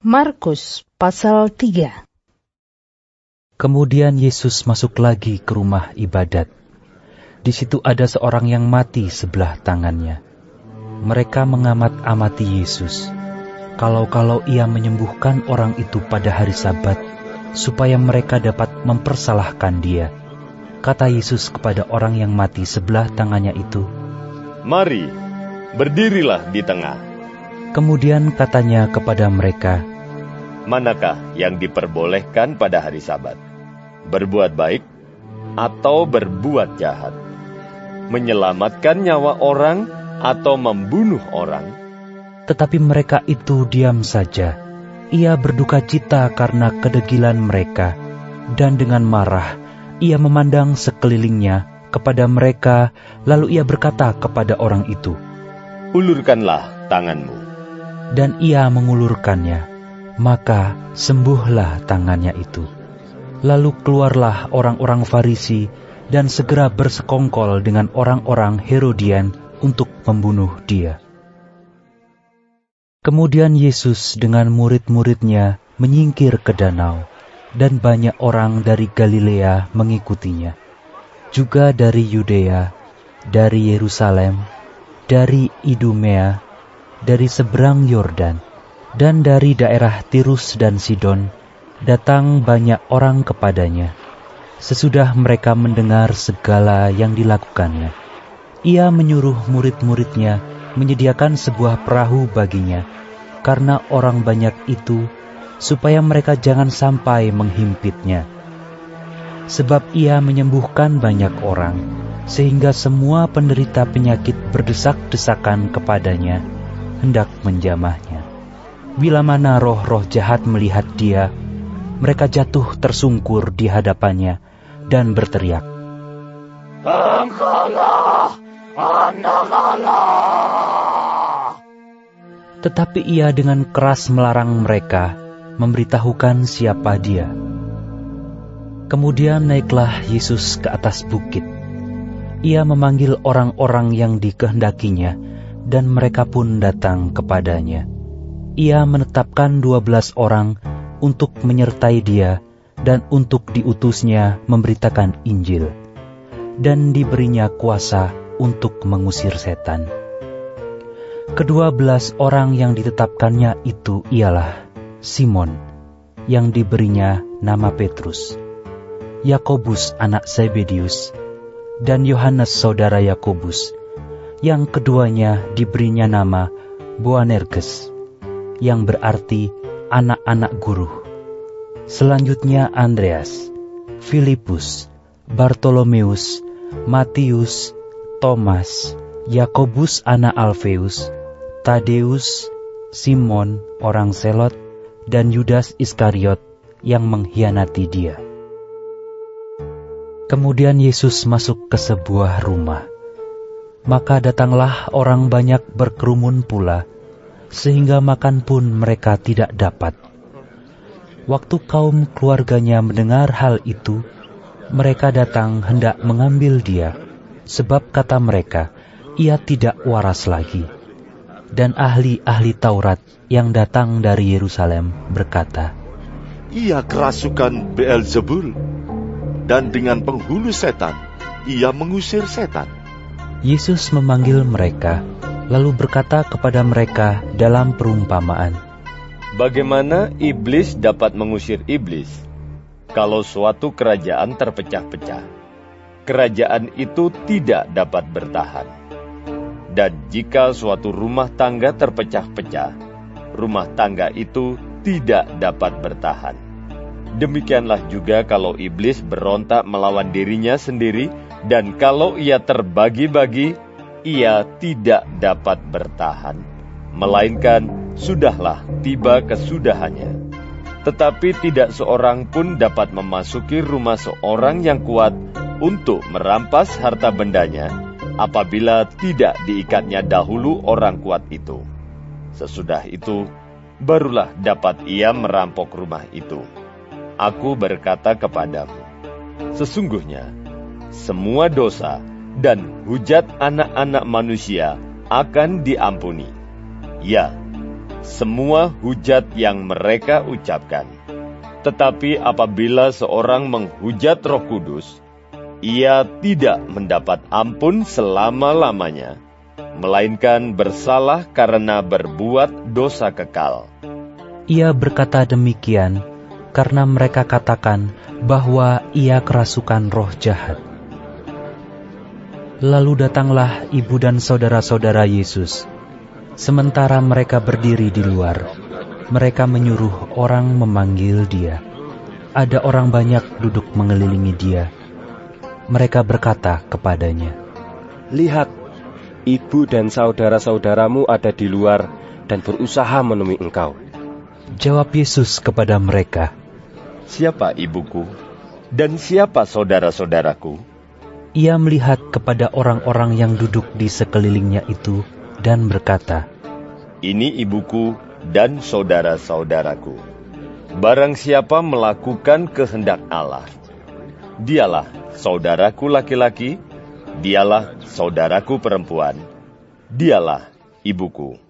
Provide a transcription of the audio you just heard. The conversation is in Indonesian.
Markus pasal 3. Kemudian Yesus masuk lagi ke rumah ibadat. Di situ ada seorang yang mati sebelah tangannya. Mereka mengamat-amati Yesus. Kalau ia menyembuhkan orang itu pada hari Sabat, supaya mereka dapat mempersalahkan dia. Kata Yesus kepada orang yang mati sebelah tangannya itu, "Mari, berdirilah di tengah." Kemudian katanya kepada mereka, "Manakah yang diperbolehkan pada hari Sabat? Berbuat baik atau berbuat jahat? Menyelamatkan nyawa orang atau membunuh orang?" Tetapi mereka itu diam saja. Ia berduka cita karena kedegilan mereka, dan dengan marah ia memandang sekelilingnya kepada mereka, lalu ia berkata kepada orang itu, "Ulurkanlah tanganmu." Dan ia mengulurkannya, maka sembuhlah tangannya itu. Lalu keluarlah orang-orang Farisi dan segera bersekongkol dengan orang-orang Herodian untuk membunuh dia. Kemudian Yesus dengan murid-muridnya menyingkir ke danau, dan banyak orang dari Galilea mengikutinya. Juga dari Yudea, dari Yerusalem, dari Idumea, dari seberang Yordan, dan dari daerah Tirus dan Sidon, datang banyak orang kepadanya. Sesudah mereka mendengar segala yang dilakukannya, ia menyuruh murid-muridnya menyediakan sebuah perahu baginya, karena orang banyak itu, supaya mereka jangan sampai menghimpitnya. Sebab ia menyembuhkan banyak orang, sehingga semua penderita penyakit berdesak-desakan kepadanya, hendak menjamahnya. Bila mana roh-roh jahat melihat dia, mereka jatuh tersungkur di hadapannya dan berteriak, "Engkaulah Anak Allah!" Tetapi ia dengan keras melarang mereka memberitahukan siapa dia. Kemudian naiklah Yesus ke atas bukit. Ia memanggil orang-orang yang dikehendakinya, dan mereka pun datang kepadanya. Ia menetapkan 12 orang untuk menyertai dia dan untuk diutusnya memberitakan Injil, dan diberinya kuasa untuk mengusir setan. Ke-12 orang yang ditetapkannya itu ialah Simon, yang diberinya nama Petrus, Yakobus anak Zebedius, dan Yohanes saudara Yakobus, yang keduanya diberinya nama Boanerges, yang berarti anak-anak guru. Selanjutnya Andreas, Filipus, Bartolomeus, Matius, Thomas, Yakobus anak Alfeus, Tadeus, Simon orang Selot, dan Yudas Iskariot yang mengkhianati dia. Kemudian Yesus masuk ke sebuah rumah. Maka datanglah orang banyak berkerumun pula, sehingga makan pun mereka tidak dapat. Waktu kaum keluarganya mendengar hal itu, mereka datang hendak mengambil dia, sebab kata mereka, ia tidak waras lagi. Dan ahli-ahli Taurat yang datang dari Yerusalem berkata, "Ia kerasukan Beelzebul, dan dengan penghulu setan, ia mengusir setan." Yesus memanggil mereka, lalu berkata kepada mereka dalam perumpamaan, "Bagaimana iblis dapat mengusir iblis? Kalau suatu kerajaan terpecah-pecah, kerajaan itu tidak dapat bertahan. Dan jika suatu rumah tangga terpecah-pecah, rumah tangga itu tidak dapat bertahan. Demikianlah juga kalau iblis berontak melawan dirinya sendiri, dan kalau ia terbagi-bagi, ia tidak dapat bertahan, melainkan sudahlah tiba kesudahannya. Tetapi tidak seorang pun dapat memasuki rumah seorang yang kuat untuk merampas harta bendanya, apabila tidak diikatnya dahulu orang kuat itu. Sesudah itu, barulah dapat ia merampok rumah itu. Aku berkata kepadamu, sesungguhnya semua dosa dan hujat anak-anak manusia akan diampuni. Ya, semua hujat yang mereka ucapkan. Tetapi apabila seorang menghujat Roh Kudus, ia tidak mendapat ampun selama-lamanya, melainkan bersalah karena berbuat dosa kekal. Ia berkata demikian karena mereka katakan bahwa ia kerasukan roh jahat. Lalu datanglah ibu dan saudara-saudara Yesus. Sementara mereka berdiri di luar, mereka menyuruh orang memanggil dia. Ada orang banyak duduk mengelilingi dia. Mereka berkata kepadanya, "Lihat, ibu dan saudara-saudaramu ada di luar dan berusaha menemui engkau." Jawab Yesus kepada mereka, Siapa ibuku dan siapa saudara-saudaraku? Ia melihat kepada orang-orang yang duduk di sekelilingnya itu dan berkata, Ini ibuku dan saudara-saudaraku. Barang siapa melakukan kehendak Allah, dialah saudaraku laki-laki, dialah saudaraku perempuan, dialah ibuku.